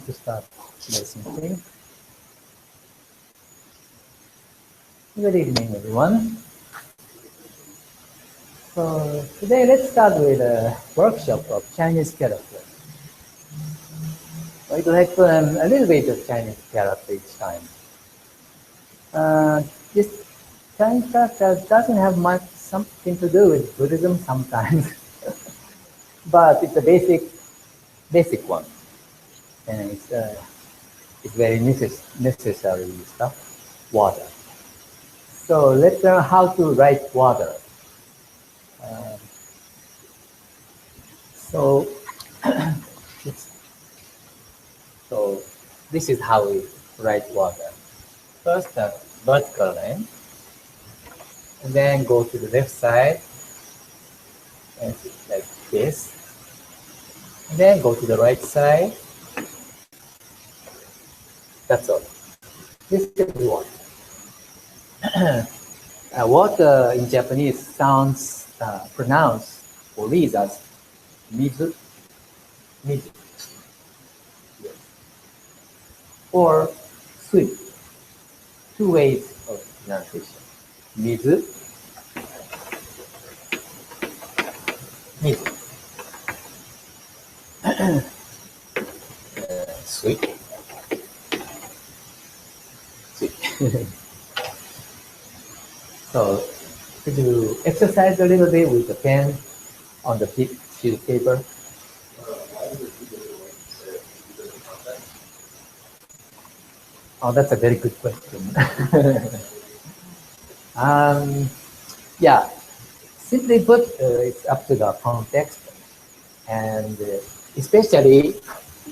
to start lesson 3. Good evening, everyone. So today let's start with a workshop of Chinese characters. I'd like to learn a little bit of Chinese character each time. This Chinese character doesn't have much something to do with Buddhism sometimes, but it's a basic one, and it's very necessary stuff. Water. So let's learn how to write water. So this is how we write water. First, a vertical line, and then go to the left side, and like this. And then go to the right side. That's all. This is water. Water in Japanese sounds pronounced or reads as mizu, mizu, yes. Or sui. Two ways of pronunciation. Mizu, mizu. Sui, sui. So, could you exercise a little bit with the pen on the sheet of paper? Oh, that's a very good question. Yeah, simply put, it's up to the context, and especially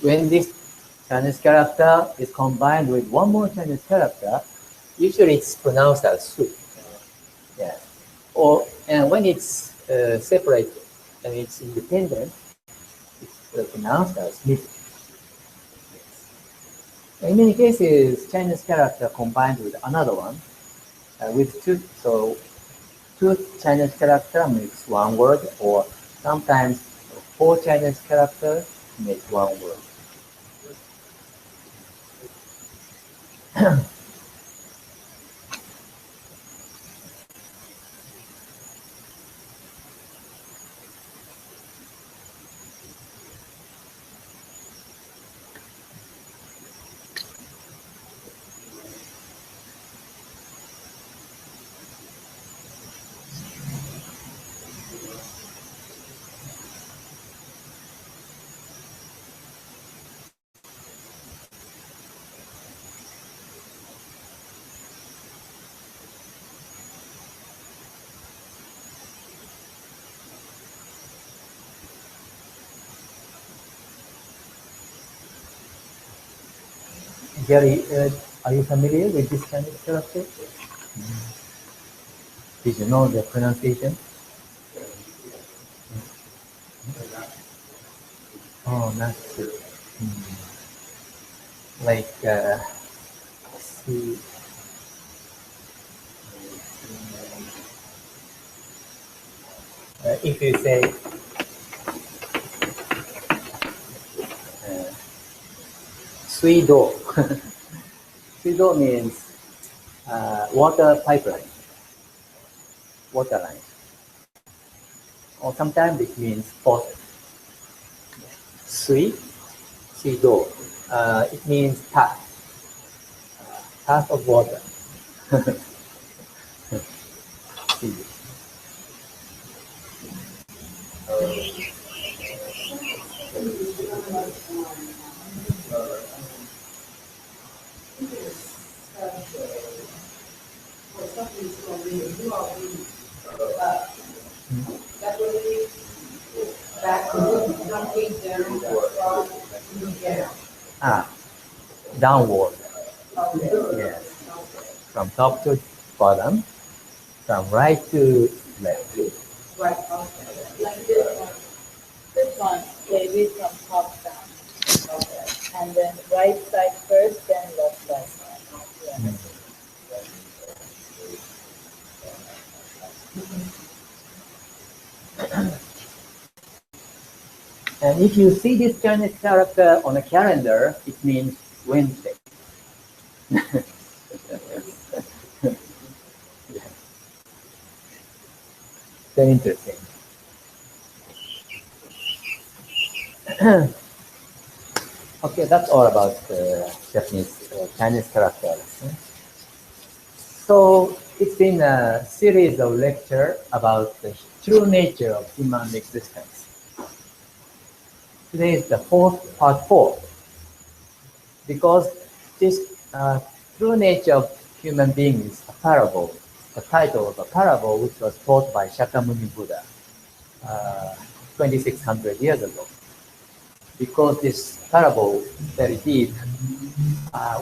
when this Chinese character is combined with one more Chinese character, usually it's pronounced as su. Yeah. And when it's separate and it's independent, it's pronounced as mit. In many cases, Chinese character combined with another one, with two. So two Chinese character makes one word, or sometimes four Chinese characters make one word. Jerry, are you familiar with this Chinese character? Did you know the pronunciation? Oh, that's good. Like, see. If you say suido, suido means water pipeline, water line, or sometimes it means faucet. Suido, it means tap, tap of water. Downward. Yes. From top to bottom, from right to left. Right, okay. Like this one. This one, they read from top down. Okay. And then right side first, then left side. Yeah. And if you see this Chinese character on a calendar, it means Wednesday. Yeah. Very interesting. Okay, that's all about Japanese Chinese characters. So it's been a series of lecture about the true nature of human existence. Today is the part four, because this true nature of human being is a parable, the title of a parable which was taught by Shakyamuni Buddha uh, 2600 years ago. Because this parable is very deep,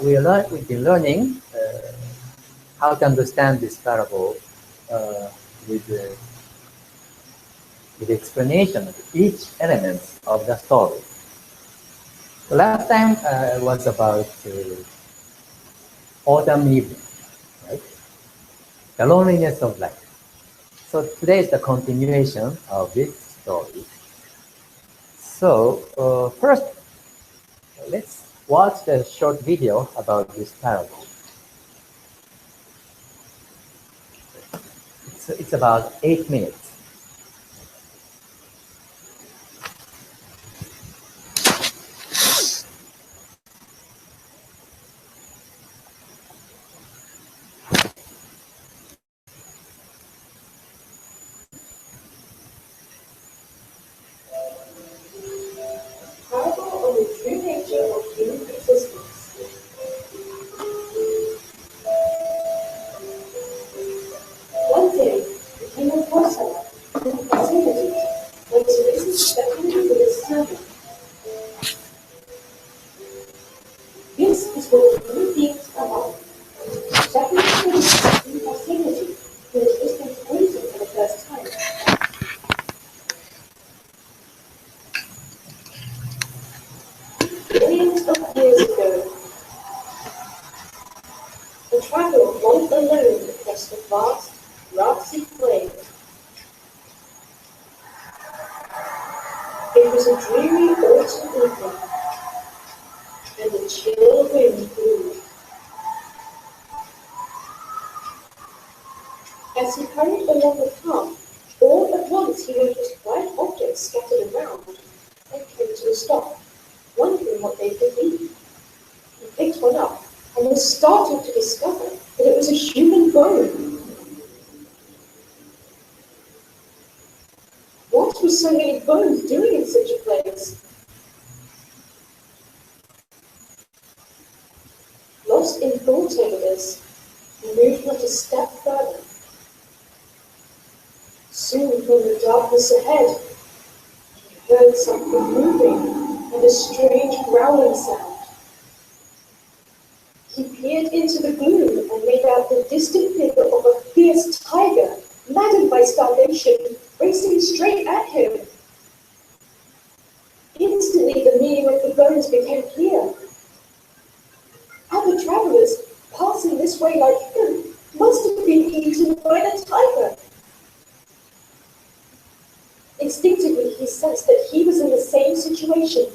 we've been learning how to understand this parable uh, with the explanation of each element of the story. The last time was about autumn evening, right? The loneliness of life. So today is the continuation of this story. So first, let's watch the short video about this parable. It's about 8 minutes. Parable on the true nature of human existence. One day, the king of Warsaw, in captivity, went to visit Shakyamuni Buddha's temple. This is where human beings come up. Shakyamuni Buddha, in captivity, who was listening to Buddhism for the first time. Millions of years ago, the traveler wandered alone across the vast, grassy plain. It was a dreary autumn evening, and the chill wind blew. As he hurried along the path, all at once he noticed bright objects scattered around and came to a stop, wondering what they could be. He picked one up and was startled to discover that it was a human bone. What were so many bones doing in such a place? Lost in thought over this, he moved not a step further. Soon from the darkness ahead, he heard something moving and a strange growling sound. He peered into the gloom and made out the distant figure of a fierce tiger, maddened by starvation, racing straight at him. Instantly the meaning of the bones became clear. Other travelers, passing this way like him, must have been eaten by the tiger. Instinctively he sensed that he was in the same situation.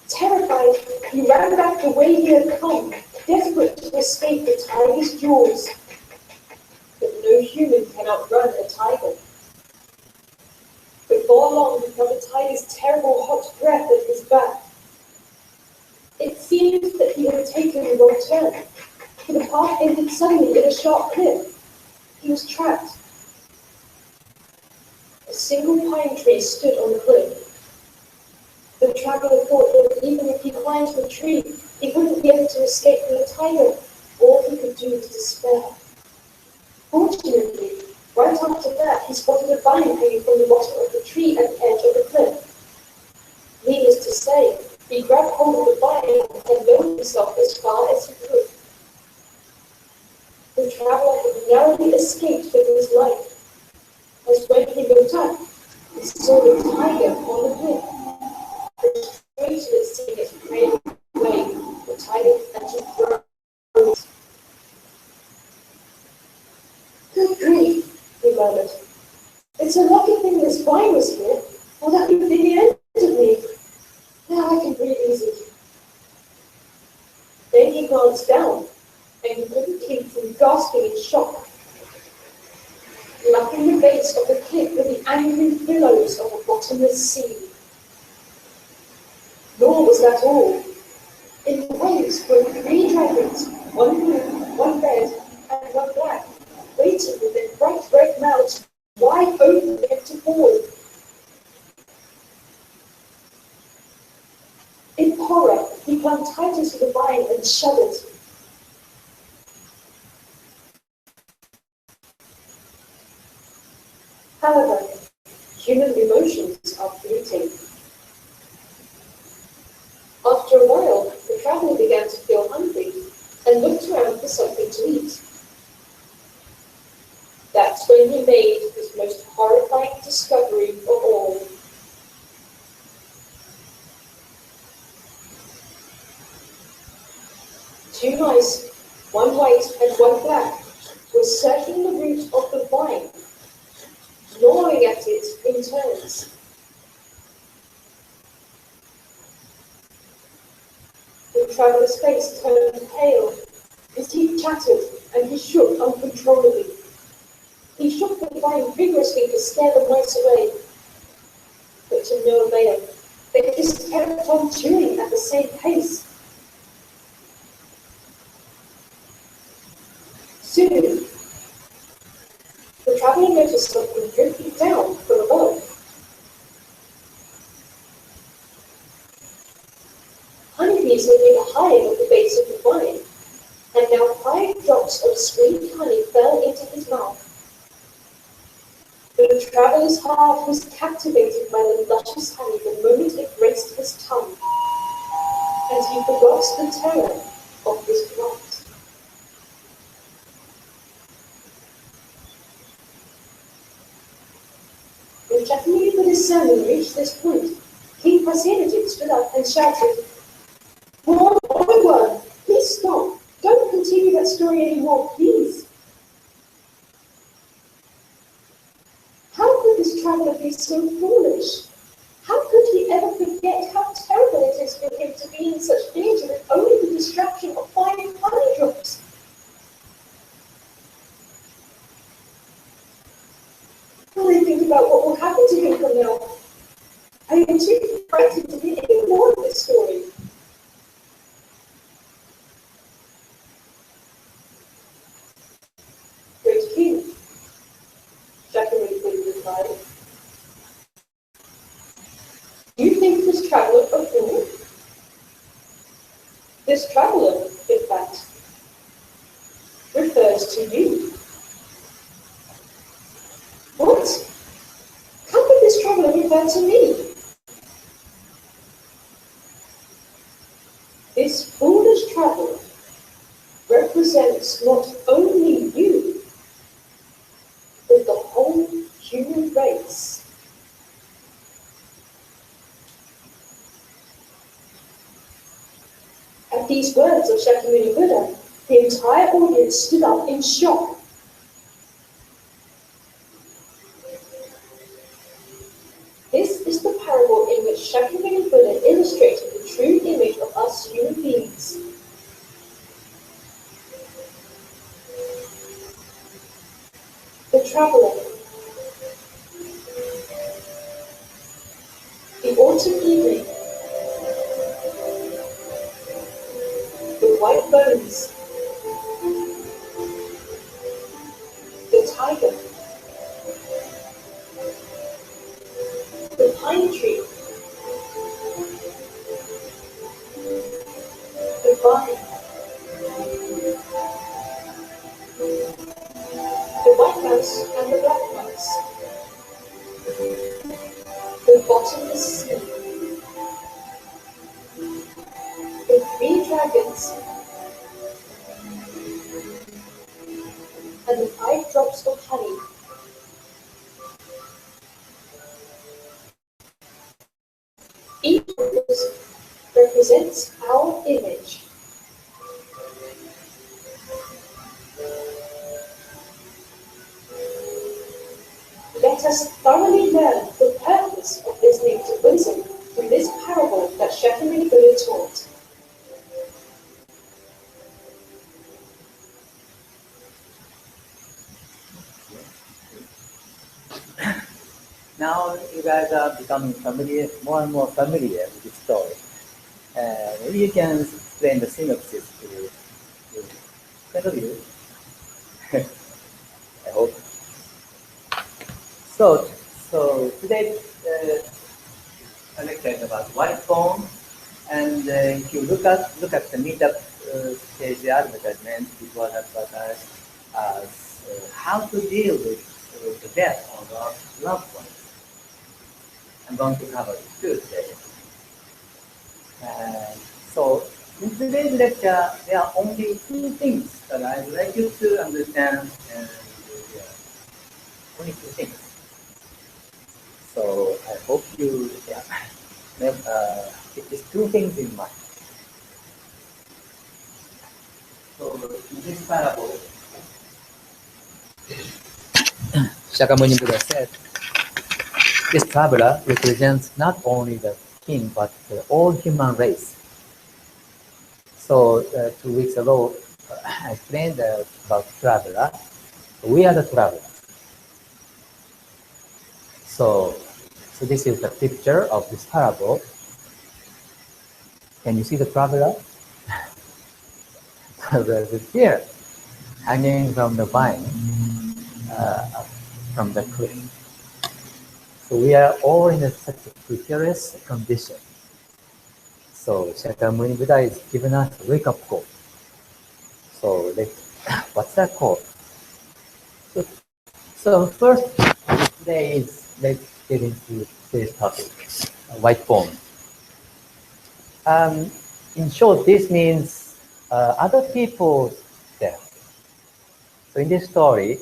Terrified, he ran back the way he had come, desperate to escape the tiger's jaws. But no human can outrun a tiger. Before long, he felt the tiger's terrible hot breath at his back. It seemed that he had taken a wrong turn, for the path ended suddenly in a sharp cliff. He was trapped. A single pine tree stood on the cliff. The traveler thought that even if he climbed the tree, he wouldn't be able to escape from the tiger. All he could do was despair. Fortunately, right after that, he spotted a vine hanging from the bottom of the tree at the edge of the cliff. Needless to say, he grabbed hold of the vine and lowered himself as far as he could. The traveler had narrowly escaped with his life, as when he looked up, he saw the tiger on the cliff. Frustrated at seeing its prey away, the tiger began to growl. Good grief, he murmured. It's a lucky thing glanced down, and he couldn't keep from gasping in shock. Lapping the base of the cliff were the angry billows of a bottomless sea. Nor was that all. In the waves were 3 dragons, one blue, one red, and one black, waiting with their bright red mouths wide open ready to fall. In horror, he clung tighter to the vine and shuddered. However, human emotions are fleeting. After a while, the traveller began to feel hungry and looked around for something to eat. That's when he made his most horrifying discovery of all. Two mice, one white and one black, were circling the root of the vine, gnawing at it in turns. The traveller's face turned pale, his teeth chattered, and he shook uncontrollably. He shook the vine vigorously to scare the mice away, but to no avail. They just kept on chewing at the same pace. Soon, the traveller noticed something drifting down from above. Honeybees had made a hive at the base of the vine, and now 5 drops of sweet honey fell into his mouth. The traveller's heart was captivated by the luscious honey the moment it graced his tongue, and he forgot the terror of his plight. When Shakyamuni Buddha's sermon reached this point, King Prasenajit stood up and shouted, "Lord, everyone, please stop. Don't continue that story anymore, please." How could this traveller be so foolish? How could he ever forget how terrible it is for him to be in such danger with only the distraction of 5 honey drops? Only think about what will happen to him from now. I am too frightened to hear any more of this story. Great King, Shakyamuni Buddha replied, "Do you think this traveller a fool? This traveller, in fact, refers to you." "What? How could this traveller refer to me?" "This foolish traveller represents not only you, but the whole human race." At these words of Shakyamuni Buddha, the entire audience stood up in shock. This is the parable in which Shakyamuni Buddha illustrated the true image of us human beings. The traveller. The autumn evening. The white bones. The tiger. The pine tree. The vine. The white mouse and the black mouse. The bottomless sea. The 3 dragons. And the 5 drops of honey. Each of those represents our image. Let us thoroughly learn the purpose of listening to Buddhism through this parable that Shakyamuni Buddha taught. Now you guys are becoming familiar, more and more familiar with the story. Maybe you can explain the synopsis to kind of you. I hope. So, so today a lecture is about white phone, and if you look at the meetup page advertisement, it was advertised as how to deal with the death of our loved ones. I'm going to cover this too today. So in today's lecture, there are only two things that I would like you to understand, and only two things. So I hope you keep these two things in mind. So in this parable, Shakyamuni Buddha said, this traveler represents not only the king but the all human race. So 2 weeks ago, I explained about traveler. We are the traveler. So this is the picture of this parable. Can you see the traveler? Traveler is here, hanging from the vine, from the cliff. So we are all in such a precarious condition. So Shakyamuni Buddha is giving us a wake-up call. So what's that call? So first, today is let's get into today's topic, white phone. In short, this means other people's death. So in this story,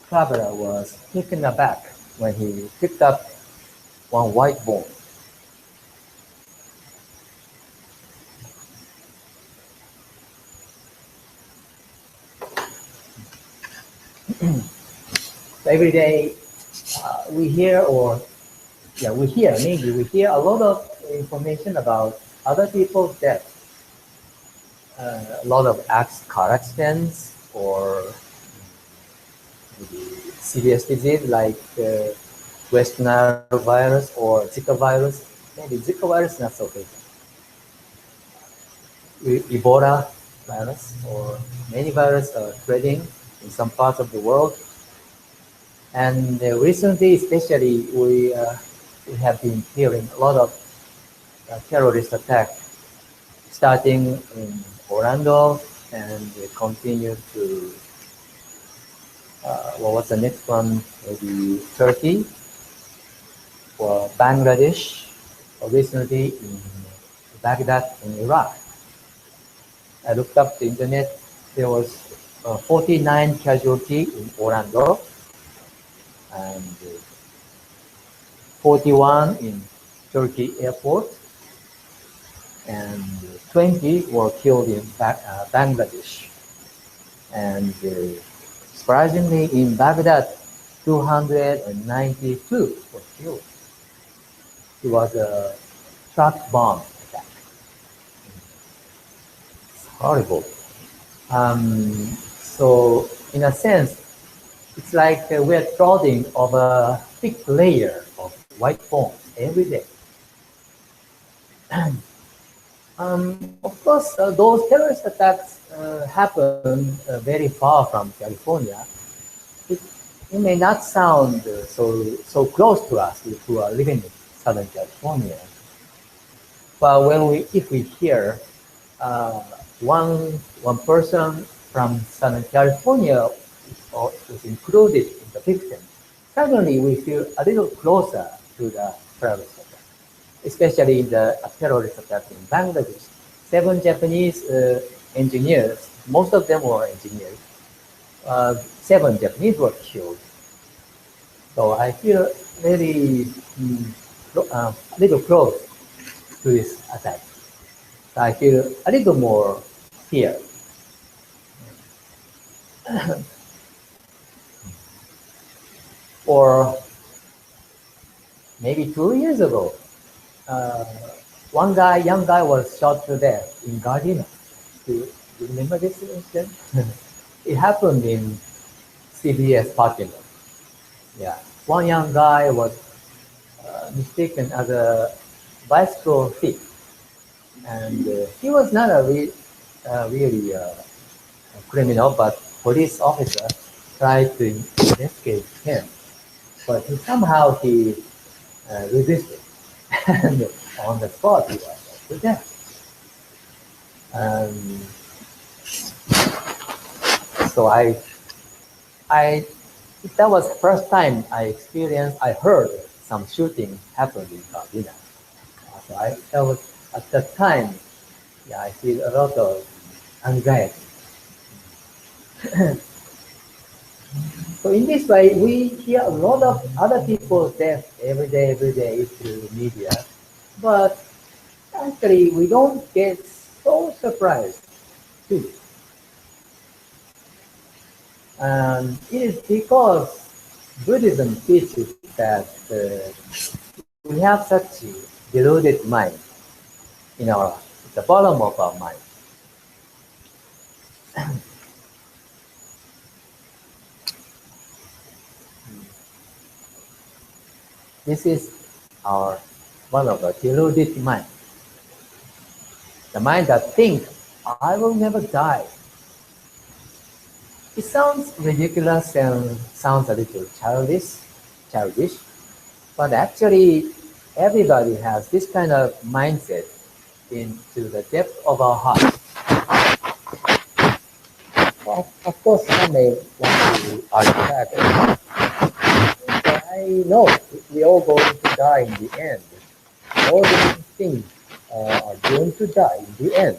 traveler was taken aback when he picked up one white bone. So every day we hear a lot of information about other people's death. A lot of car accidents or serious disease like West Nile virus or Zika virus. Maybe Zika virus is not so big. Ebola virus or many viruses are spreading in some parts of the world. And recently, especially, we have been hearing a lot of terrorist attacks, starting in Orlando and continue to, what's the next one? Maybe Turkey or Bangladesh, or recently in Baghdad in Iraq. I looked up the internet. There was 49 casualties in Orlando and 41 in Turkey airport, and 20 were killed in Bangladesh. And surprisingly, in Baghdad, 292 were killed. It was a truck bomb attack. It's horrible. So in a sense, it's like we're trotting over a thick layer of white foam every day. Of course, those terrorist attacks happen very far from California. It may not sound so close to us who are living in Southern California. But if we hear one person from Southern California was included in the victim, suddenly we feel a little closer to the terrorist attack, especially in the terrorist attack in Bangladesh. 7 Japanese engineers, most of them were engineers, 7 Japanese were killed. So I feel very a little close to this attack. So I feel a little more fear. Or maybe 2 years ago, young guy was shot to death in Gardena. Do you remember this incident? It happened in CBS parking lot. Yeah, one young guy was mistaken as a bicycle thief, and he was not a really criminal, but police officer tried to investigate him, but somehow he resisted, and on the spot he was to death. Um, so I, that was the first time I heard some shooting happened in Gardena. So that was at that time, yeah, I feel a lot of anxiety. So in this way, we hear a lot of other people's death every day through media, but actually we don't get so surprised too. It is because Buddhism teaches that we have such deluded mind in the bottom of our mind. This is our one of the deluded mind. The mind that thinks, I will never die. It sounds ridiculous and sounds a little childish, but actually everybody has this kind of mindset into the depth of our heart. Well, of course, some may want to argue that. But I know we all going to die in the end. All these things are going to die in the end.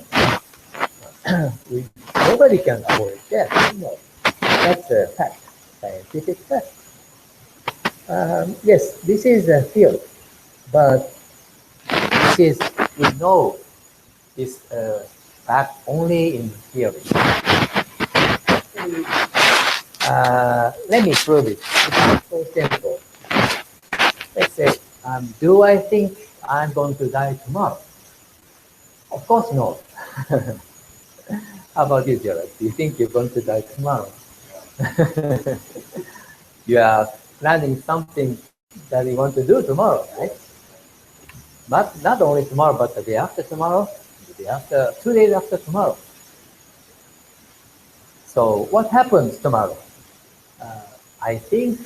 Nobody can avoid death. No. That's a fact, scientific fact. Yes, this is a theory, but we know this fact only in theory. Let me prove it. It's so simple. Let's say, do I think I'm going to die tomorrow? Of course not. How about you, Jared? Do you think you're going to die tomorrow? You are planning something that you want to do tomorrow, right? But not only tomorrow, but the day after tomorrow, the day after, 2 days after tomorrow. So what happens tomorrow? Uh, I think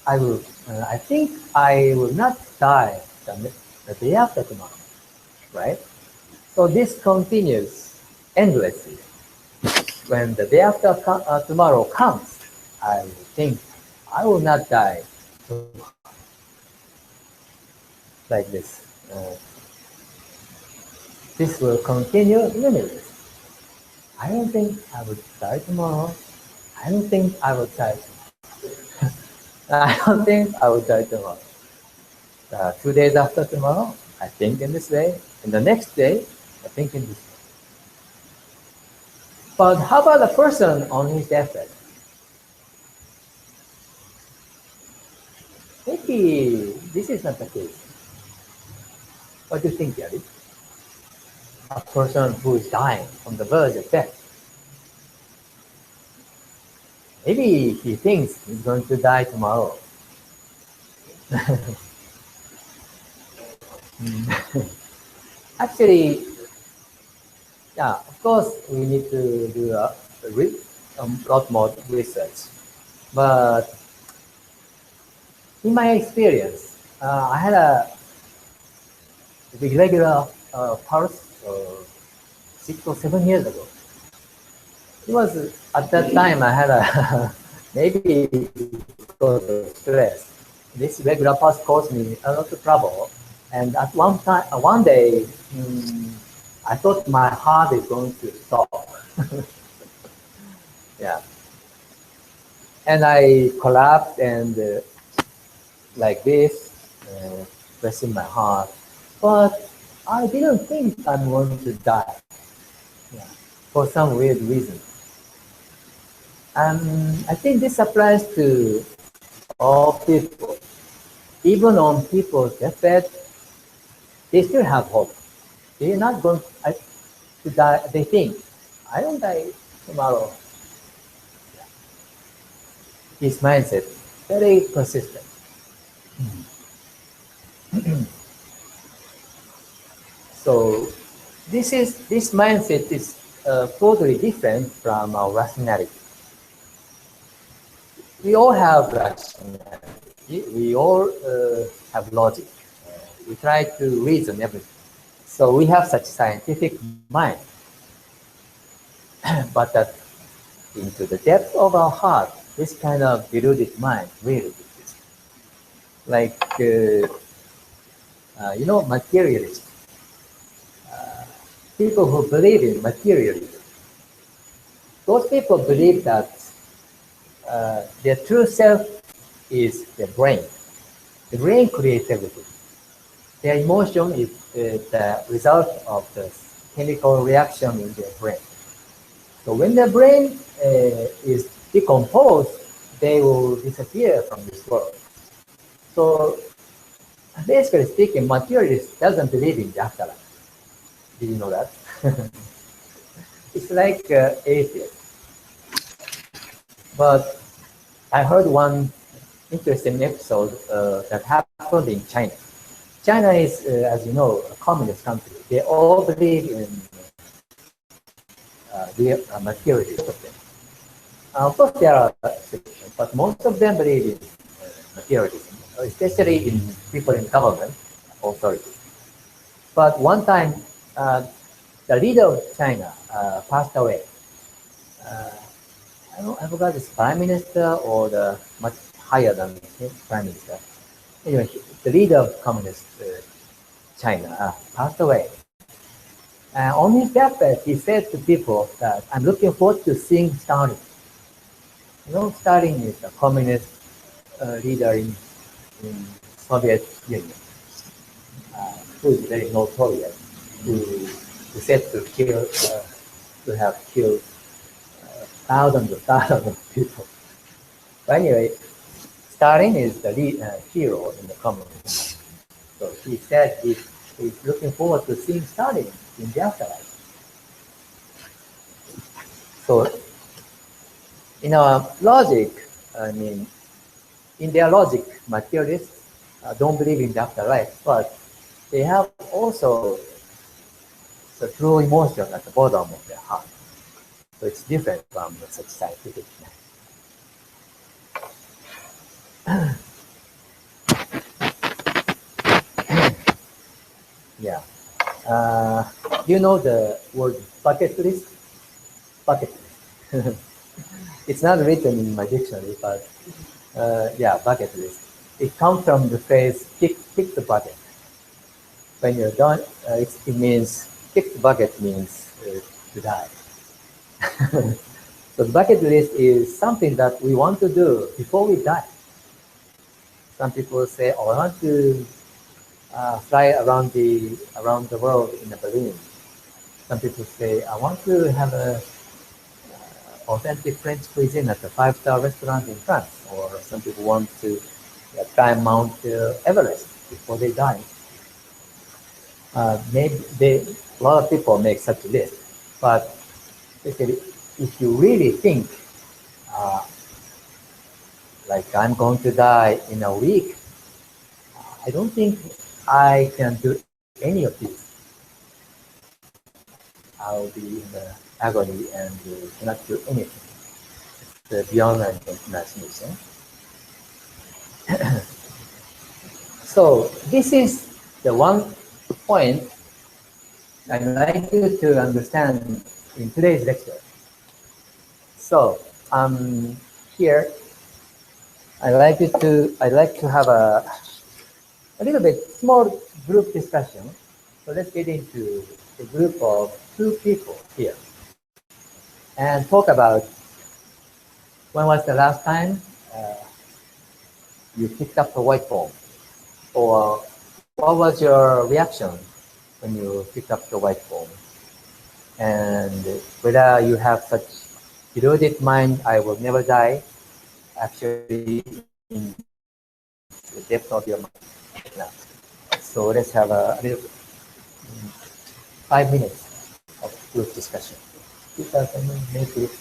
I will. I think I will not die the day after tomorrow, right? So this continues endlessly. When the day after tomorrow comes, I will think I will not die tomorrow. Like this. This will continue limitless. I don't think I will die tomorrow. I don't think I will die tomorrow. I don't think I will die tomorrow. 2 days after tomorrow, I think in this way. And the next day, I think in this way. But how about a person on his deathbed? Maybe this is not the case. What do you think, Gary? A person who is dying on the verge of death. Maybe he thinks he's going to die tomorrow. Actually, yeah, of course, we need to do a lot more research. But in my experience, I had a irregular pulse 6 or 7 years ago. It was at that time I had a maybe because of stress. This regular pulse caused me a lot of trouble, and at one day, I thought my heart is going to stop. Yeah, and I collapsed and like this, pressing my heart, but I didn't think I'm going to die. Yeah, for some weird reason. I think this applies to all people. Even on people's deathbed, they still have hope. They're not going to die. They think, I don't die tomorrow. His mindset. very consistent. So this mindset is totally different from our rationality. We all have rationality. We all have logic. We try to reason everything. So we have such scientific mind. But that into the depth of our heart, this kind of deluded mind really exists. Like, materialism. People who believe in materialism. Those people believe that their true self is their brain. The brain creates everything. Their emotion is the result of the chemical reaction in their brain. So when the brain is decomposed, they will disappear from this world. So basically speaking, materialist doesn't believe in the afterlife. Did you know that? It's like atheist. But I heard one interesting episode that happened in China. China is, as you know, a communist country. They all believe in materialism. Of course, there are exceptions, but most of them believe in materialism, especially in people in government authority. But one time, the leader of China passed away. I forgot his prime minister or the much higher than his prime minister. Anyway, the leader of communist China passed away. On his deathbed, he said to people that I'm looking forward to seeing Stalin. You know, Stalin is a communist leader in Soviet Union, who is very notorious, who said to have killed thousands of people. But anyway, Stalin is the hero in the communism. So he said he's looking forward to seeing Stalin in the afterlife. So in our logic, in their logic, materialists don't believe in the afterlife, but they have also the true emotion at the bottom of their heart. So it's different from such scientific mind. Yeah. Do you know the word bucket list? Bucket list. It's not written in my dictionary, but bucket list. It comes from the phrase kick the bucket. When you're done, it means kick the bucket means to die. So the bucket list is something that we want to do before we die. Some people say, "Oh, I want to fly around the world in a balloon." Some people say, "I want to have a authentic French cuisine at a 5-star restaurant in France." Or some people want to climb Mount Everest before they die. Maybe a lot of people make such a list, but if you really think, like I'm going to die in a week, I don't think I can do any of these. I'll be in agony and cannot do anything. It's beyond my imagination. So this is the one point I'd like you to understand in today's lecture. So here I'd like to have a little bit small group discussion. So let's get into a group of 2 people here and talk about when was the last time you picked up a white ball, or what was your reaction when you picked up the white ball, and whether you have such deluded mind, I will never die, actually in the depth of your mind now. So let's have a little 5 minutes of group discussion. Can you make it?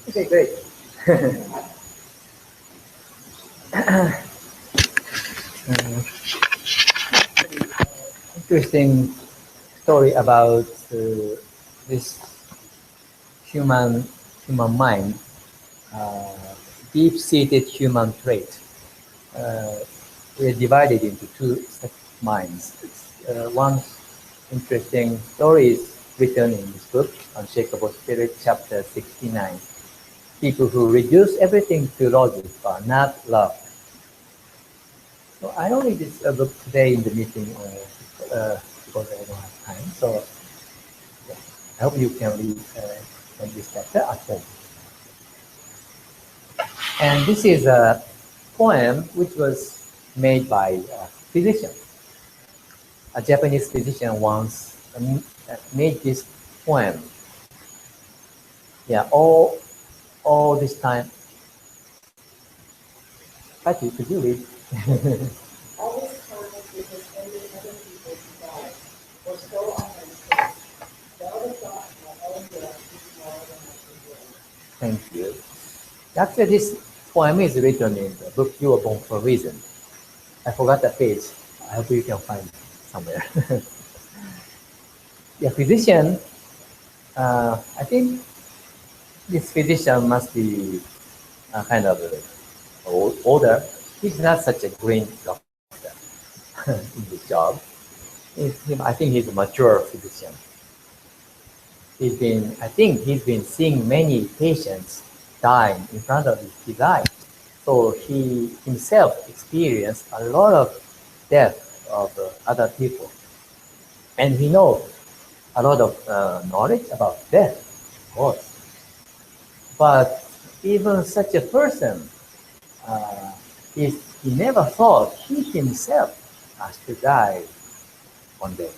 Okay, great. Interesting story about this human human mind. deep-seated human trait. We're divided into two sets of minds. One interesting story is written in this book, Unshakable Spirit, chapter 69. People who reduce everything to logic are not loved. So I don't read this book today in the meeting because I don't have time. So yeah, I hope you can read this chapter at home. And this is a poem which was made by a physician. A Japanese physician once made this poem. Yeah, all this time. Patty, could you read? All this time because every other people who died were so uneducated. The other thought my own death is smaller than I could do. Thank you. Actually, this poem is written in the book You Were Born for a Reason. I forgot the page. I hope you can find it somewhere. The physician, I think this physician must be kind of older. He's not such a green doctor in his job. I think he's a mature physician. I think he's been seeing many patients dying in front of his eyes. So he himself experienced a lot of death of other people. And he knows a lot of knowledge about death, of course. But even such a person, he never thought he himself has to die one day.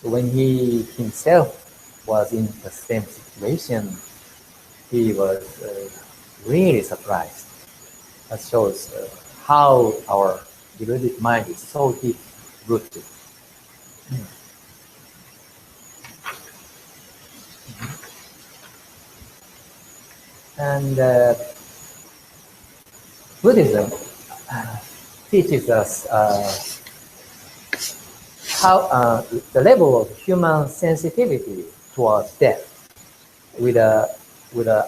So when he himself was in the same situation, he was really surprised. That shows how our deluded mind is so deep rooted. And Buddhism teaches us how the level of human sensitivity towards death with an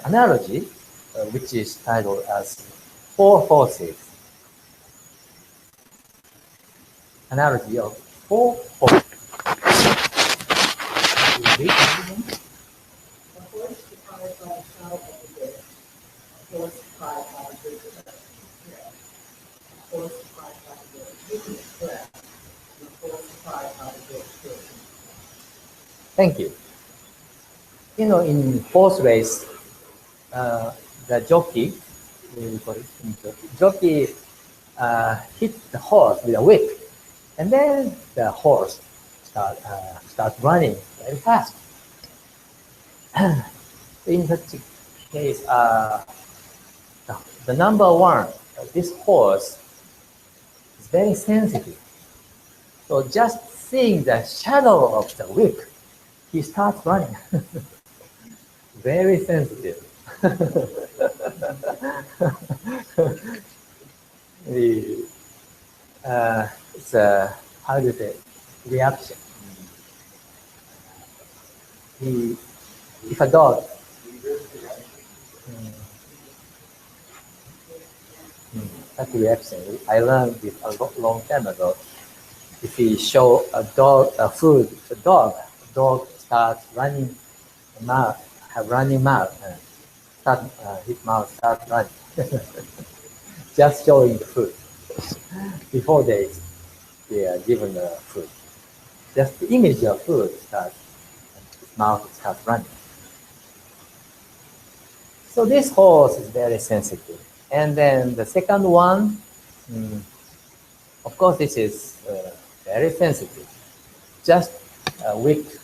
analogy which is titled as four forces. Analogy of four forces. A horse deprived by a cow of the bit, a horse deprived by a good breath, a horse deprived by a good weakness breath, and a horse deprived by a good food. Thank you. You know, in horse race, the jockey, jockey hit the horse with a whip, and then the horse starts running very fast. In such a case, the number one, this horse is very sensitive. So just seeing the shadow of the whip, he starts running. Very sensitive. It's a, how do you say, reaction. If a dog, that reaction, I learned this a long time ago. If we show a dog food, the dog starts running mouth, have running mouth, his mouth starts running. Just showing the food before they are given the food. Just the image of food starts, his mouth starts running. So this horse is very sensitive. And then the second one, of course, this is very sensitive. Just with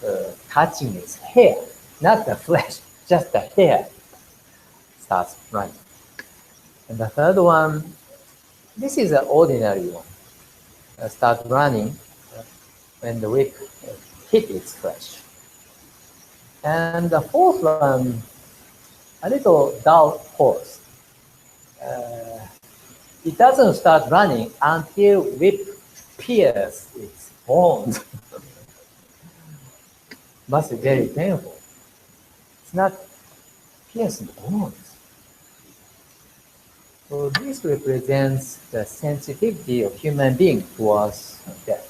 touching its hair, not the flesh, just the hair starts running. And the third one, this is an ordinary one, starts running when the whip hit its flesh. And the fourth one, a little dull horse. It doesn't start running until whip pierces its bones. Must be very painful. It's not piercing the bones. So this represents the sensitivity of human being towards death.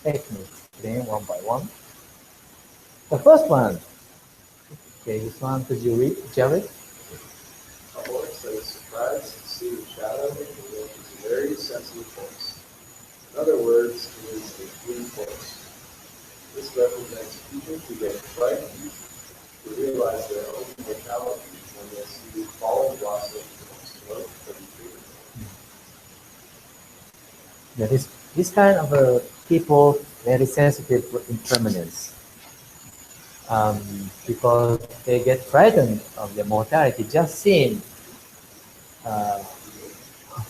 Let me explain one by one. The first one, okay, this one, could you read, Jared? A horse that is surprised to see the shadow of the wheel is a very sensitive horse. In other words, it is a fleet horse. This represents people who get frightened to realize their own mortality when they see fallen blossoms of smoke from the tree. That is, this kind of people very sensitive to impermanence, because they get frightened of the mortality just seeing uh,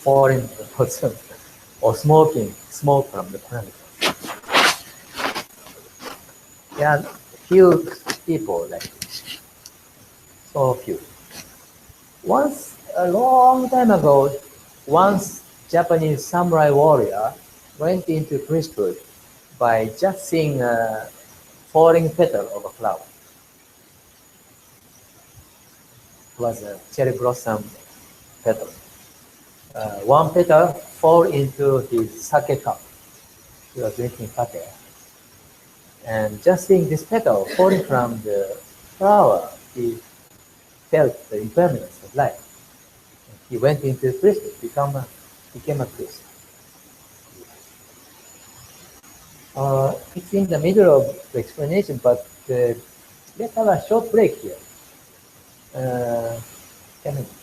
foreign person or smoking smoke from the planet. There are few people like this, so few. Once, a long time ago, once Japanese samurai warrior went into priesthood by just seeing a falling petal of a flower. It was a cherry blossom petal. One petal fall into his sake cup. He was drinking sake. And just seeing this petal falling from the flower, he felt the impermanence of life. He went into priesthood, became a priest. It's in the middle of the explanation, but let's have a short break here. 10 minutes.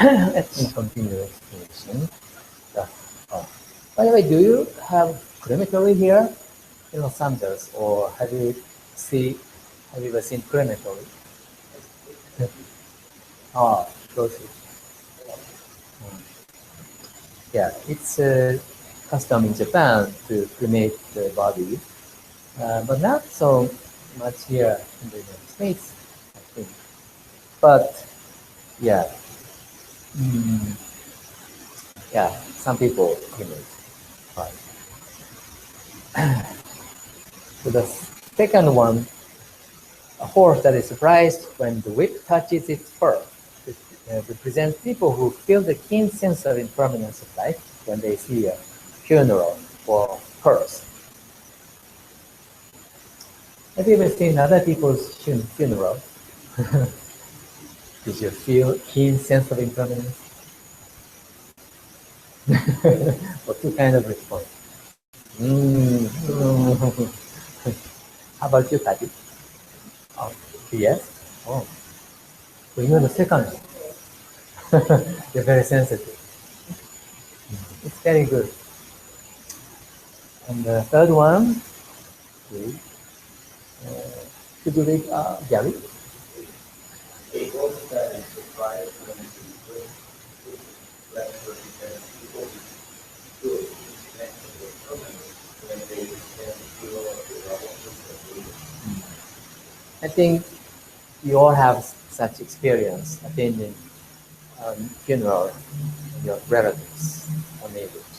Let me continue explanation. Uh, oh. By the way, do you have crematory here in Los Angeles, or have you ever seen crematory? Oh, close. Yeah, it's a custom in Japan to cremate the body, but not so much here in the United States, I think. But yeah, mm, yeah, some people cremate. Right. So the second one, a horse that is surprised when the whip touches its fur. It represents people who feel the keen sense of impermanence of life when they see a funeral or hearse. Have you ever seen other people's funeral? Did you feel keen sense of impermanence? What kind of response? Mm. How about you, Patty? Oh, yes? Oh, so you're the second one. You're very sensitive. It's very good. And the third one, please. Could you read, Gary? A horse that is surprised when it is good, that represents people who feel connected with permanence when they can feel the relevance of freedom. I think you all have such experience attending funeral of your relatives or neighbors.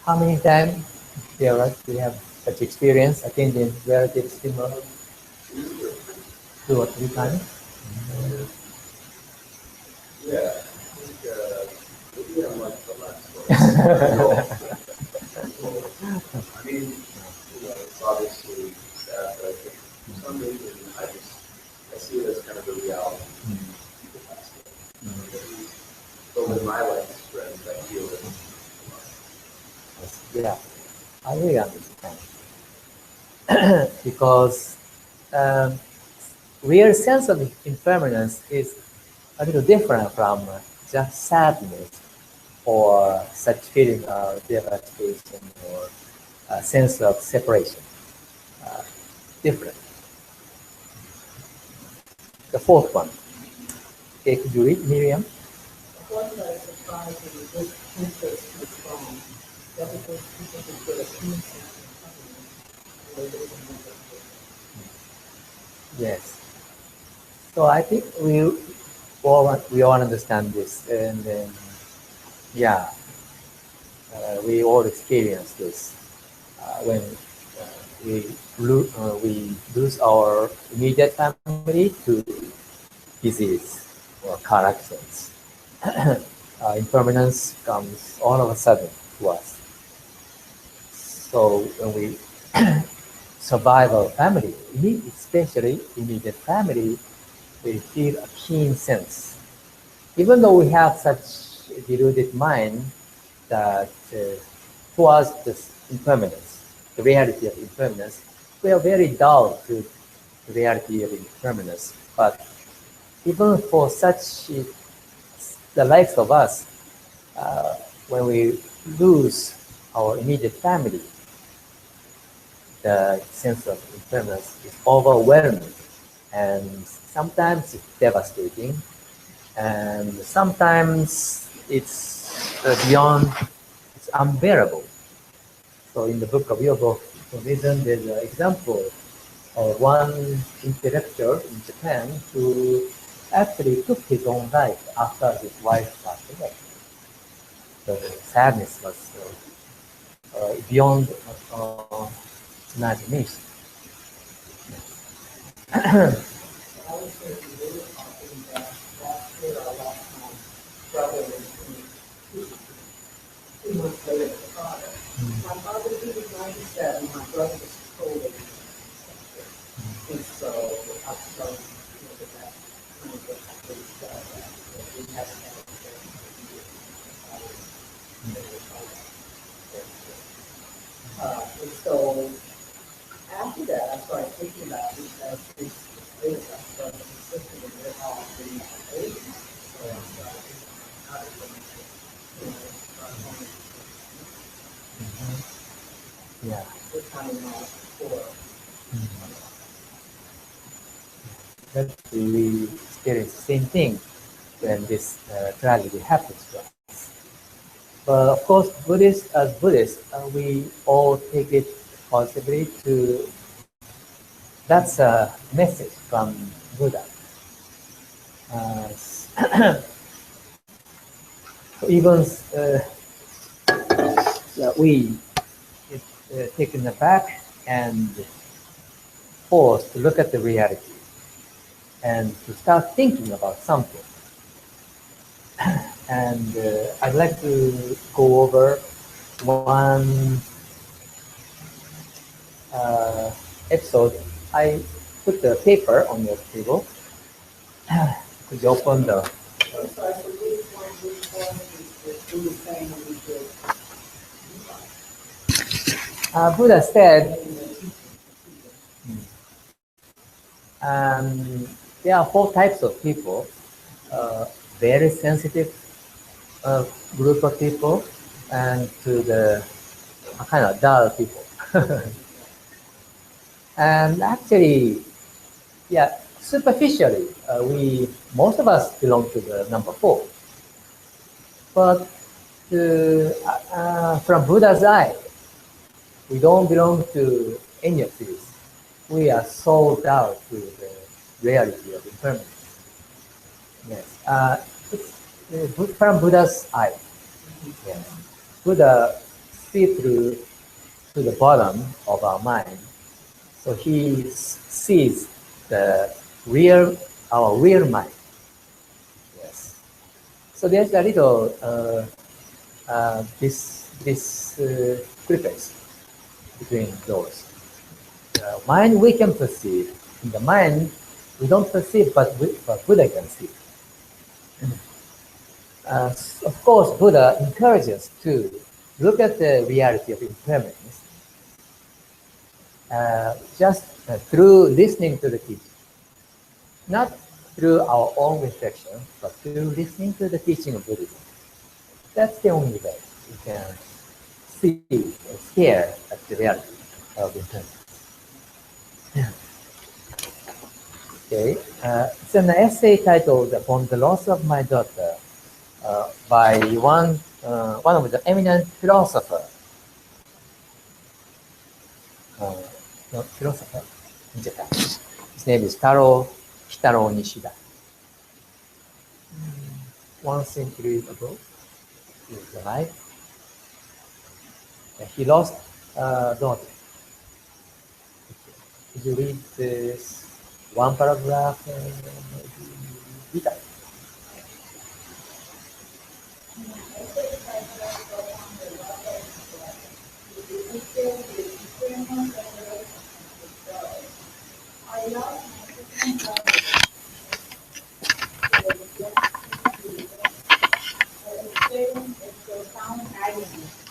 How many times do you have such experience attending relatives funeral? 2 or 3 times? Yeah, I think maybe I'm like the last one. I mean, it's obviously sad, but I think for some reason I see it as kind of a reality. People pass away. But with my life friends, I feel it. Yeah, I really understand. Because um, real sense of impermanence is a little different from just sadness or such feeling of devastation or a sense of separation. Uh, Different. The fourth one. Okay, could you read, Miriam? One that is surprised when the good interest is strong. Represents people who feel a keen sense of company when they remember. Yes. So I think we all understand this, and then yeah, we all experience this when we lose our immediate family to disease or car accidents. Impermanence comes all of a sudden to us. So when we survive our family, especially immediate family, we feel a keen sense. Even though we have such a deluded mind that towards this impermanence, the reality of impermanence, we are very dull to the reality of impermanence. But even for such the likes of us, uh, when we lose our immediate family, the sense of impermanence is overwhelming, and sometimes it's devastating, and sometimes it's beyond, it's unbearable. So in the book of Yoga Buddhism, there's an example of one intellectual in Japan who actually took his own life after his wife passed away. The sadness was beyond imagination. I would say we really talking that last year or last month, brother was in 2 months later, the father. My father, he was 97, my brother was totally. And so I started with that kind of we haven't had and so after that, I started thinking about it as this experience. I started consistent with how we experience the same thing when this tragedy happens to us. But of course, as Buddhists, we all take it positively to, that's a message from Buddha. Even we taken aback and forced to look at the reality and to start thinking about something. And I'd like to go over one episode. I put the paper on your table. Could you open the... I'm sorry, so which one is the Buddha saying we should? Buddha said, there are 4 types of people. Very sensitive group of people, and to the kind of dull people. And actually, yeah, superficially, most of us belong to the number 4. But from Buddha's eye, we don't belong to any of these. We are sold out to the reality of impermanence. Yes, it's from Buddha's eye. Yes. Buddha sees through to the bottom of our mind, so he sees our real mind. Yes. So there's a little this difference between those. The mind we can perceive. In the mind we don't perceive, but Buddha can see. Of course, Buddha encourages us to look at the reality of impermanence just through listening to the teaching. Not through our own reflection, but through listening to the teaching of Buddhism. That's the only way we can see or stare at the reality of impermanence. Okay, it's an essay titled "Upon the Loss of My Daughter" by one of the eminent philosopher. Not philosopher in Japan. His name is Kitaro Nishida. 1 century ago, he was alive. He lost a daughter. Could you read this one paragraph? Read that.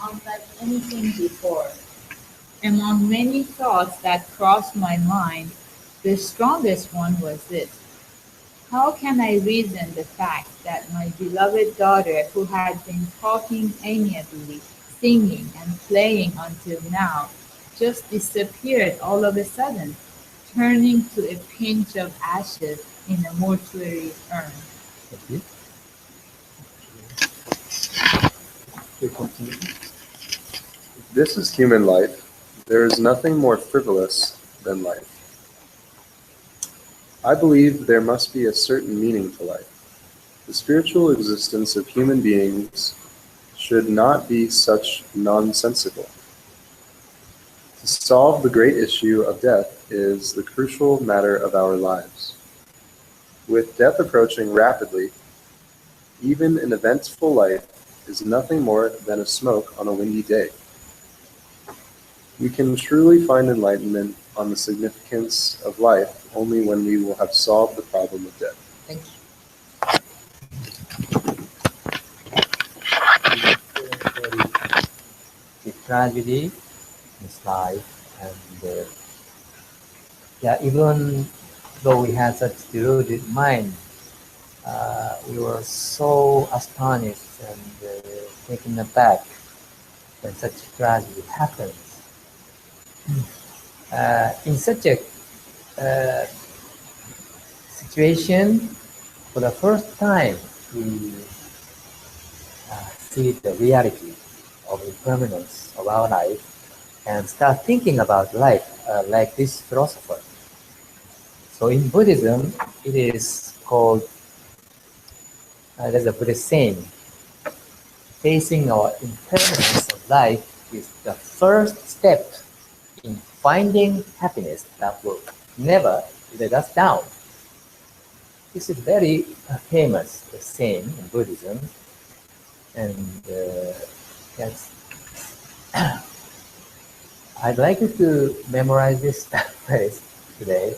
Unlike anything before. Among many thoughts that crossed my mind, the strongest one was this: how can I reason the fact that my beloved daughter, who had been talking amiably, singing and playing until now, just disappeared all of a sudden, turning to a pinch of ashes in a mortuary urn? Thank you. We continue. If this is human life, there is nothing more frivolous than life. I believe there must be a certain meaning to life. The spiritual existence of human beings should not be such nonsensical. To solve the great issue of death is the crucial matter of our lives. With death approaching rapidly, even an eventful life is nothing more than a smoke on a windy day. We can truly find enlightenment on the significance of life only when we will have solved the problem of death. Thank you. The tragedy in his life, and yeah, even though we had such deluded mind, we were so astonished and taken aback when such tragedy happens. In such a situation, for the first time, we see the reality of impermanence of our life and start thinking about life like this philosopher. So in Buddhism, it is called, there's a Buddhist saying, facing our impermanence of life is the first step in finding happiness that will never let us down. This is very famous saying in Buddhism, and yes, I'd like you to memorize this phrase today.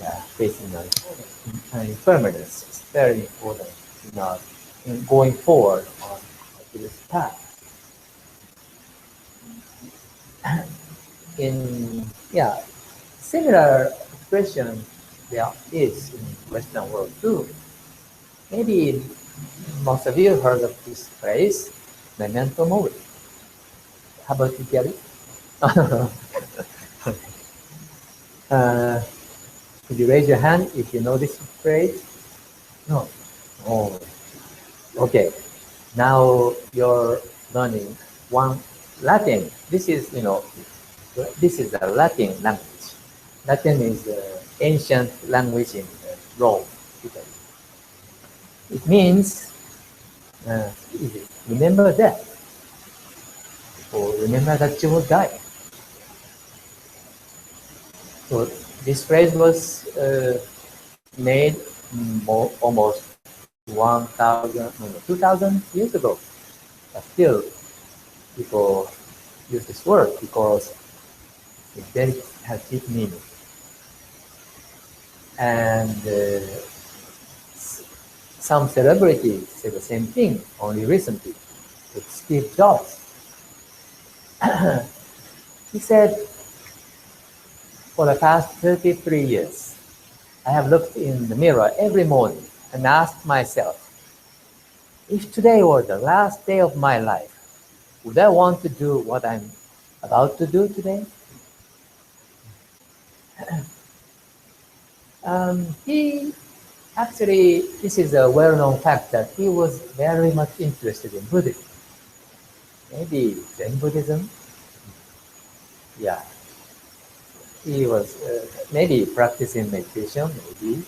Yeah, facing our impermanence is very important in going forward on this path. In similar expression there is in Western world too. Maybe most of you heard of this phrase, memento mori. How about you, Gary? Could you raise your hand if you know this phrase? No. Oh, okay. Now you're learning one Latin. This is a Latin language. Latin is an ancient language in Rome, Italy. It means remember death, or remember that you will die. So this phrase was made almost 2,000 years ago. But still, people use this word because it has deep meaning. And some celebrities say the same thing only recently with Steve Jobs. He said, for the past 33 years, I have looked in the mirror every morning and asked myself, if today were the last day of my life, would I want to do what I'm about to do today? This is a well-known fact that he was very much interested in Buddhism. Maybe Zen Buddhism? Yeah. He was maybe practicing meditation, maybe.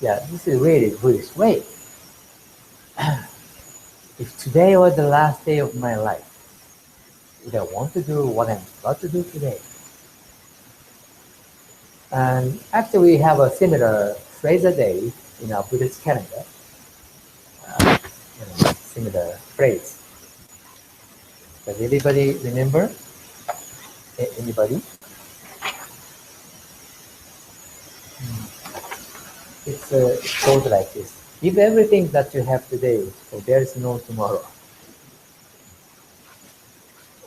Yeah, this is really Buddhist way. If today was the last day of my life, would I want to do what I'm about to do today? And actually, we have a similar phrase a day in our Buddhist calendar. Similar phrase. Does anybody remember? Anybody? It's called like this. Give everything that you have today, for there is no tomorrow.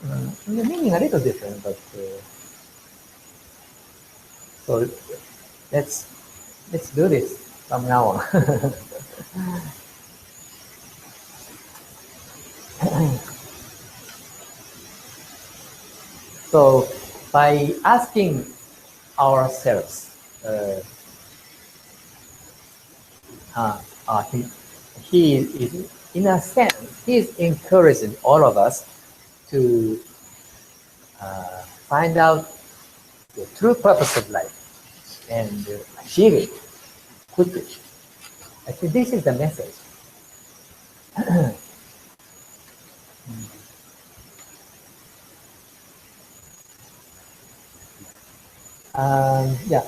The meaning a little different, but so let's do this from now on. So by asking ourselves, he is, in a sense, he is encouraging all of us to find out the true purpose of life and achieve it quickly. I think this is the message. Yeah.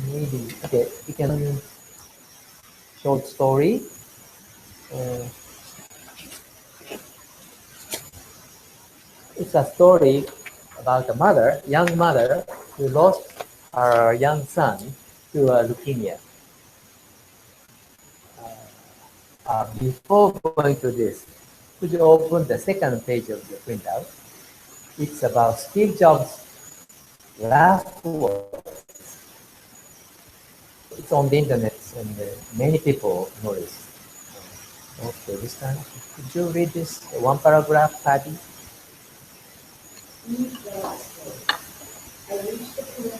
Maybe, okay, we can short story. It's a story about a mother, young mother, who lost her young son to leukemia. Before going to this, could you open the second page of the printout? It's about Steve Jobs' last words. It's on the internet, and many people know this. Okay, this time, could you read this one paragraph, Patty? Eve the last one. I reached the point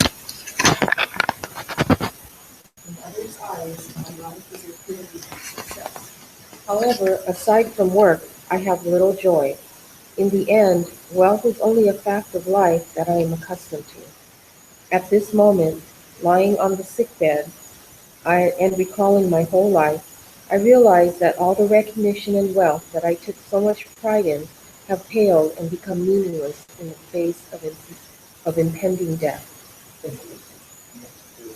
in others' eyes, my life is a clearly success. However, aside from work, I have little joy. In the end, wealth is only a fact of life that I am accustomed to. At this moment, lying on the sickbed, and recalling my whole life, I realize that all the recognition and wealth that I took so much pride in have paled and become meaningless in the face of impending death. Thank you.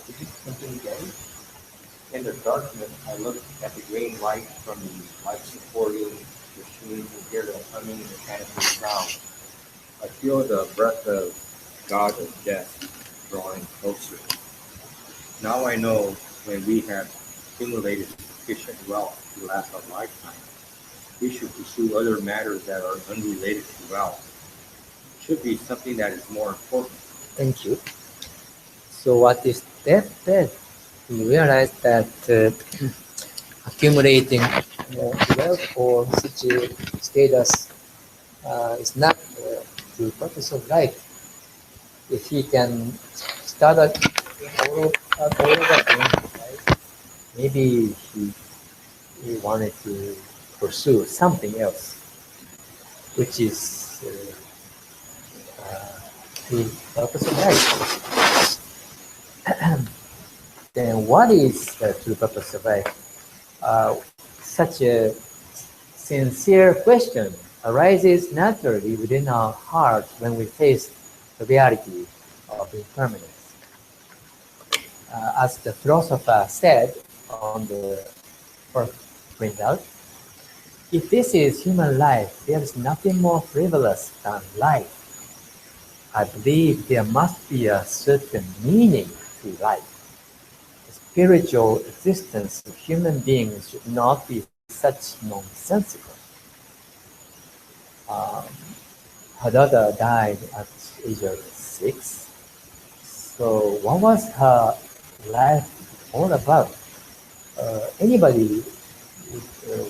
Could you continue again? In the darkness, I look at the green light from the life-supporting machines and hear the humming mechanical sound. I feel the breath of God of death drawing closer. Now I know when we have accumulated sufficient wealth to last a lifetime, we should pursue other matters that are unrelated to wealth. It should be something that is more important. Thank you. So what is death then? We realize that accumulating wealth or such a status is not the purpose of life. If he can start all over again, right? Maybe he wanted to pursue something else, which is the purpose of life. Then what is the true purpose of life? Such a sincere question arises naturally within our hearts when we face the reality of impermanence. As the philosopher said on the first printout, if this is human life, there is nothing more frivolous than life. I believe there must be a certain meaning to life. The spiritual existence of human beings should not be such nonsensical. Um, Her daughter died at the age of 6. So what was her life all about? Anybody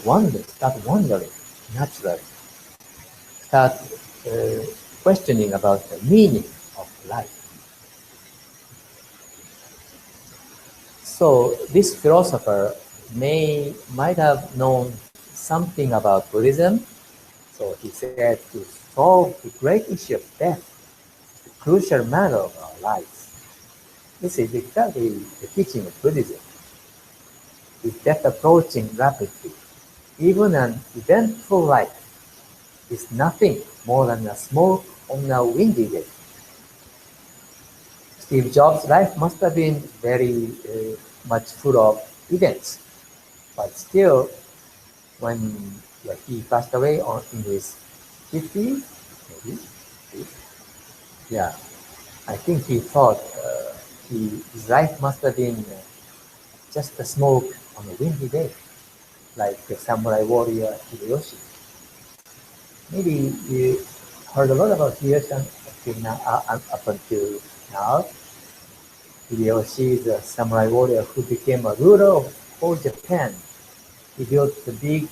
would start wondering, naturally, start questioning about the meaning of life. So this philosopher might have known something about Buddhism. So he said to solve the great issue of death, the crucial matter of our lives. This is exactly the teaching of Buddhism. With death approaching rapidly, even an eventful life is nothing more than a smoke on a windy day. Steve Jobs' life must have been very much full of events, but still, when he passed away in his 50s, maybe, yeah, I think he thought his life must have been just a smoke on a windy day, like the samurai warrior Hideyoshi. Maybe you heard a lot about Hideyoshi up until now. Hideyoshi is a samurai warrior who became a ruler of all Japan. He built a big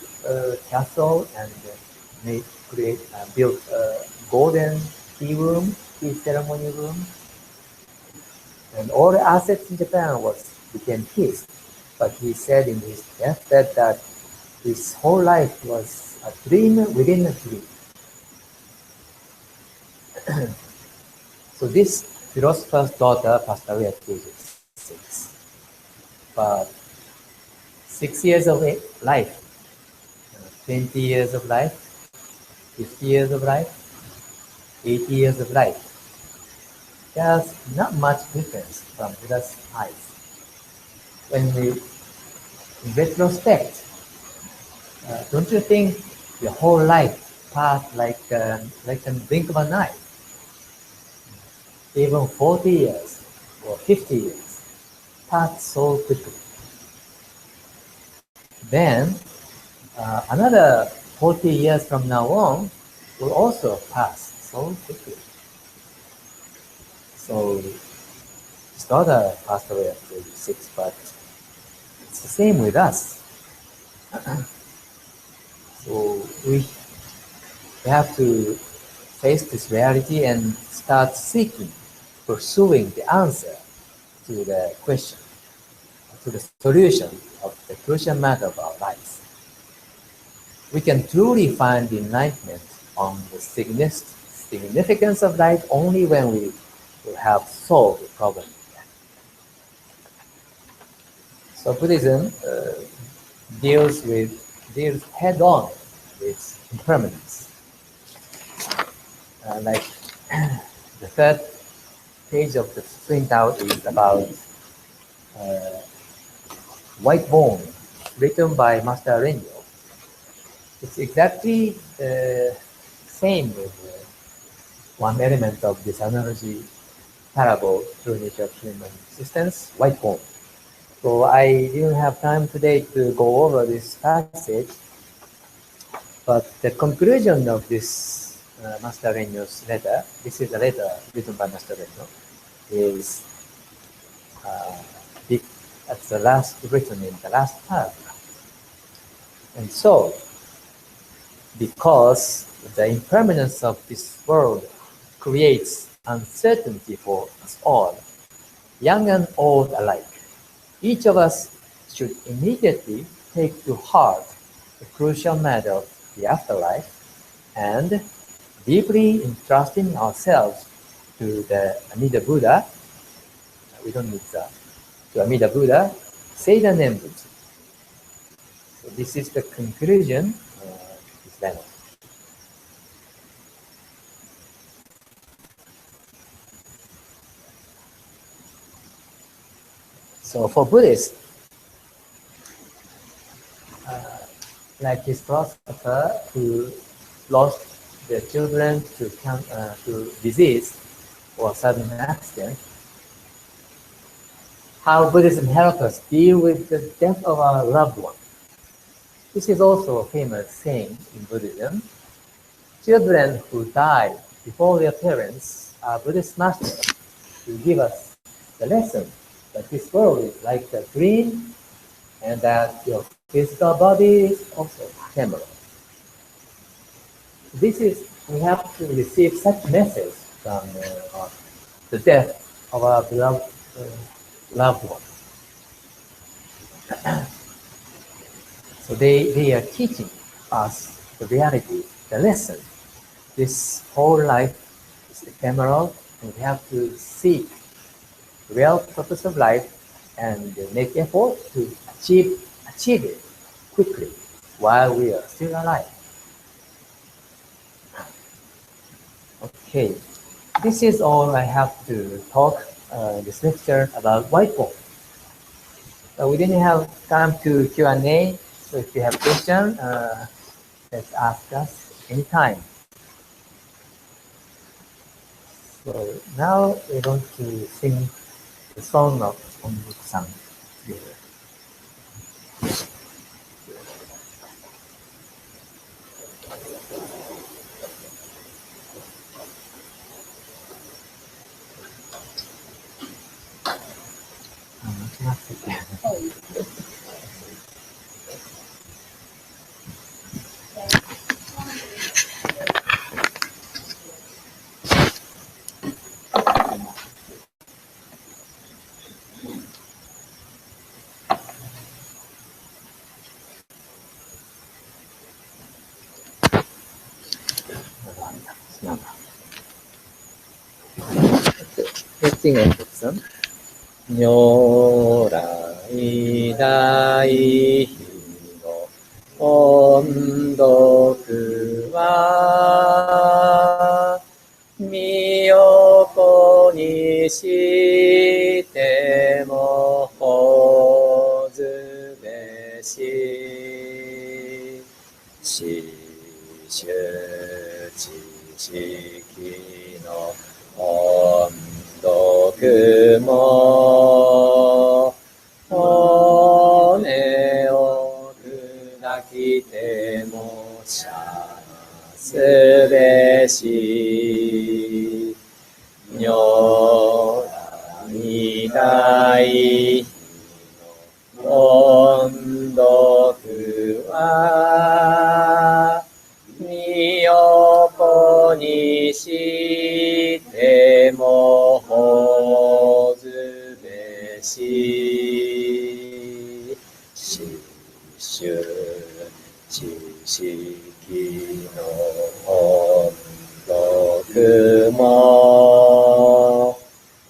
castle and built a golden tea ceremony room, and all the assets in Japan became his. But he said in his deathbed that his whole life was a dream within a dream. So this philosopher's daughter passed away at age 6. But 6 years of life, 20 years of life, 50 years of life, 80 years of life. There's not much difference from Buddha's eyes. When we, in retrospect, don't you think your whole life passed like a blink of an eye? Even 40 years or 50 years passed so quickly. Then another 40 years from now on will also pass so quickly. So his daughter passed away at age 6, but it's the same with us. So we have to face this reality and start seeking, pursuing the answer to the question, to the solution of the crucial matter of our lives. We can truly find enlightenment on the significance of life only when we will have solved the problem. So Buddhism deals head on with impermanence. Like the third page of the printout is about White Bone, written by Master Renyo. It's exactly the same with one element of this analogy parable, True Nature of Human Existence, White Bone. So I didn't have time today to go over this passage, but the conclusion of this Master Renyo's letter, this is a letter written by Master Renyo, is at the last, written in the last paragraph. And so, because the impermanence of this world creates uncertainty for us all, young and old alike, each of us should immediately take to heart the crucial matter of the afterlife and, deeply entrusting ourselves to the Amida Buddha, we don't need that, to Amida Buddha, say the name Buddha. So this is the conclusion of this letter. So for Buddhists, like this philosopher who lost their children to disease or sudden accident, how Buddhism helps us deal with the death of our loved one. This is also a famous saying in Buddhism. Children who die before their parents are Buddhist masters who give us the lesson that this world is like a dream and that your physical body is also ephemeral. We have to receive such message from the death of our beloved loved one. So they are teaching us the reality, the lesson. This whole life is ephemeral, and we have to seek the real purpose of life and make effort to achieve it quickly while we are still alive. Okay, this is all I have to talk this lecture about White Bone. We didn't have time to Q&A, so if you have questions, let's ask us anytime. So now we're going to sing the song of Onbuk-san together. Let's sing Onbuk-san. 如来大悲の音読は身横にしてもほずべし知種知識の音読も骨を砕きてもしゃすべし如来大の音読は身横にし式の本国も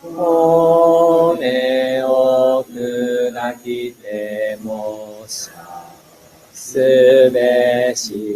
骨を砕きてもさすべし。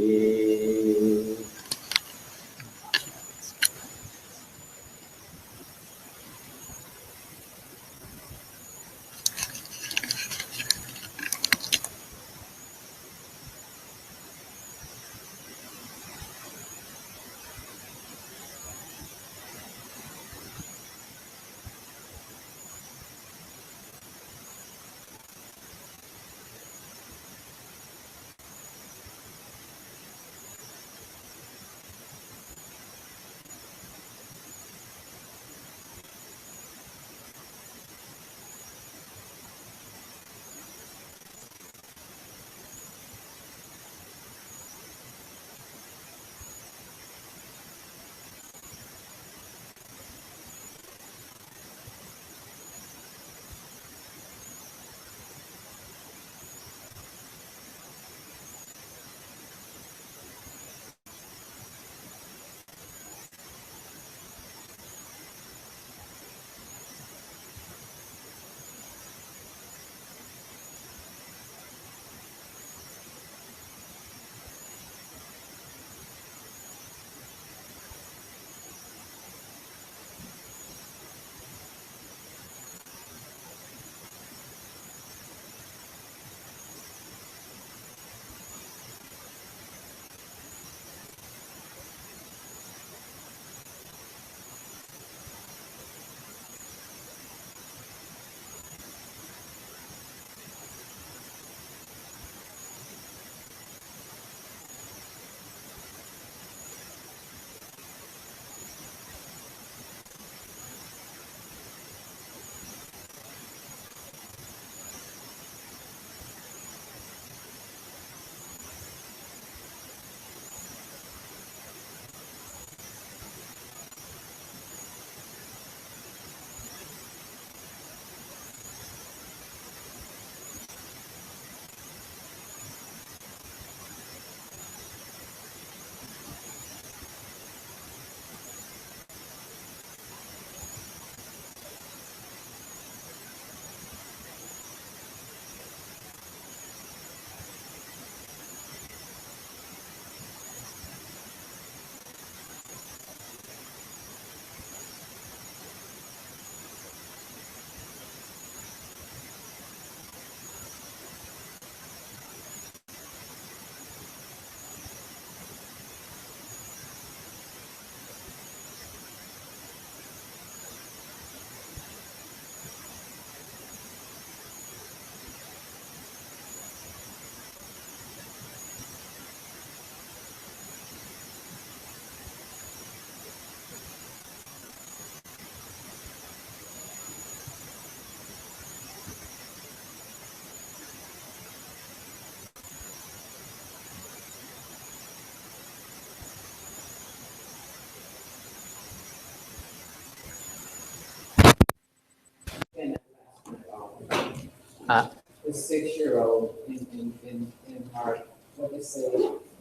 The 6-year-old in our, what they say,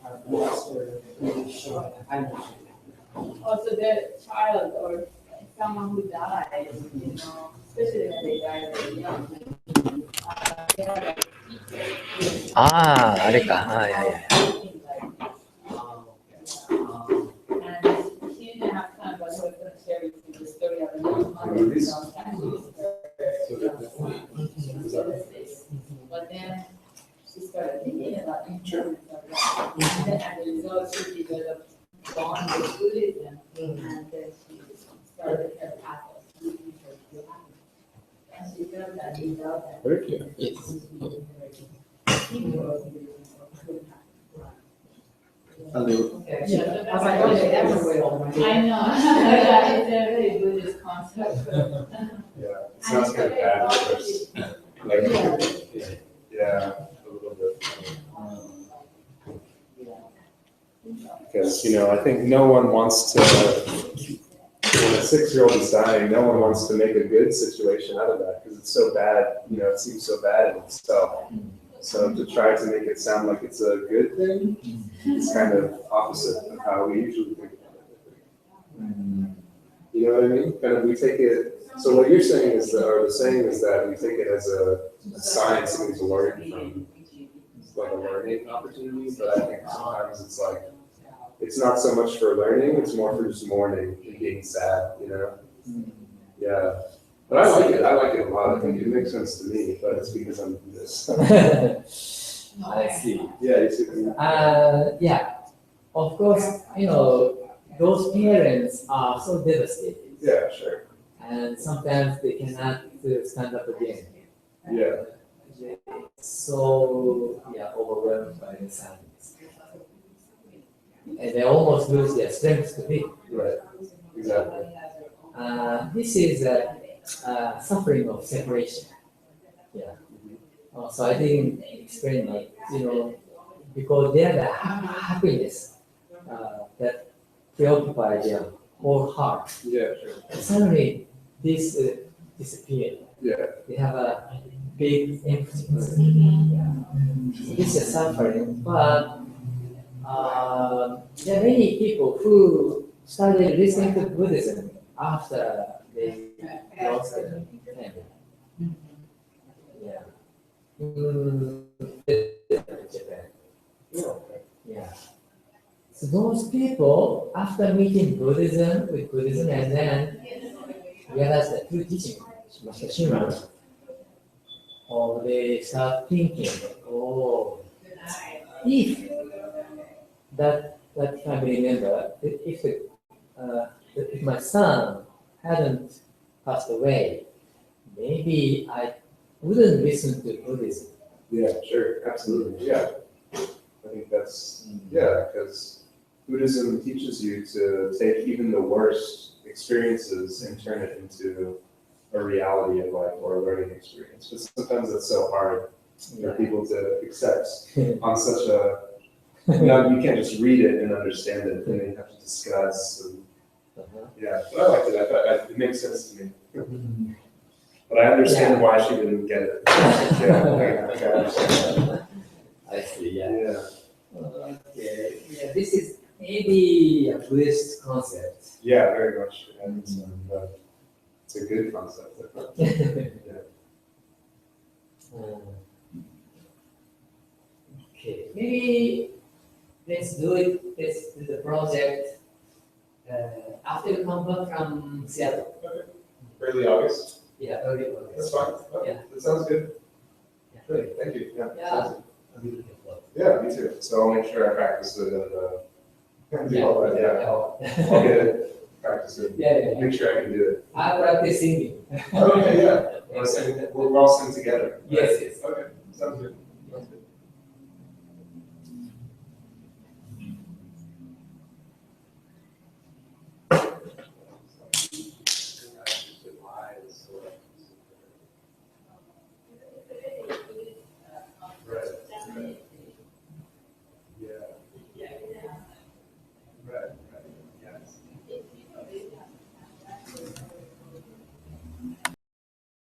our master really showing. Also, the child or someone who died, especially when they die very young, they have like teachers. ああ、あれか。はいはいはい。 And she didn't have time, but I was going to share with you the story of a young mother who lost but then she started thinking about importance of that. And then as a result, she developed bond with Buddhism, and then she started her path of leading her to happiness. And she felt that without that, Very clear. Yes. Hello. I know. Yeah, it's a very Buddhist concept. Yeah, it sounds kind of bad at first. Like, yeah, a little bit. Because, I think no one wants to, when a 6-year-old is dying, no one wants to make a good situation out of that because it's so bad, it seems so bad in itself. So to try to make it sound like it's a good thing, it's kind of opposite of how we usually think about it. You know what I mean? Kind of we take it. So what you're saying is that, or the saying is that we take it as a sign something to learn from, like a learning opportunity. But I think sometimes it's like it's not so much for learning; it's more for just mourning and being sad. You know? Yeah. But I like it. I like it a lot. I think it makes sense to me, but it's because I'm this. I see. Yeah, you see. Yeah, of course, those parents are so devastated. Yeah, sure. And sometimes they cannot stand up again. Yeah. They're so overwhelmed by the sadness. And they almost lose their strength to live. Right. Exactly. This is suffering of separation. Yeah. So I didn't explain like, because they are the happiness that preoccupy their whole heart. Yeah, sure. And suddenly this disappeared. Yeah. They have a big emptiness. So this is suffering, but there are many people who started listening to Buddhism after they lost their family. Yeah. Japan. Yeah. So those people, after meeting Buddhism and then realize the true teaching, Master Shima, or they start thinking, if that family member, if my son hadn't passed away, maybe I wouldn't listen to Buddhism. Yeah, sure, absolutely. Yeah. I think that's, because Buddhism teaches you to take even the worst experiences and turn it into a reality of life or a learning experience. But sometimes it's so hard for people to accept on such a, you can't just read it and understand it, and you have to discuss. And, yeah, but I liked it. I thought it makes sense to me. But I understand why she didn't get it. I understand. I see, yeah. Okay, this is maybe a Buddhist concept. Yeah, very much. And it's a good concept. Okay, maybe let's do the project after you come back from Seattle. Okay. Early August? Yeah, early August. That's fine. Okay. Yeah. That sounds good. Yeah. Great, thank you. Yeah. Yeah. Sounds good. I'm looking forward. Yeah, me too. So I'll make sure I practice it and do all that. Yeah. I'll Yeah. get it, practice it. Yeah. Make sure I can do it. I practice singing. Okay, yeah. We'll all sing together. Yes. Okay, sounds good.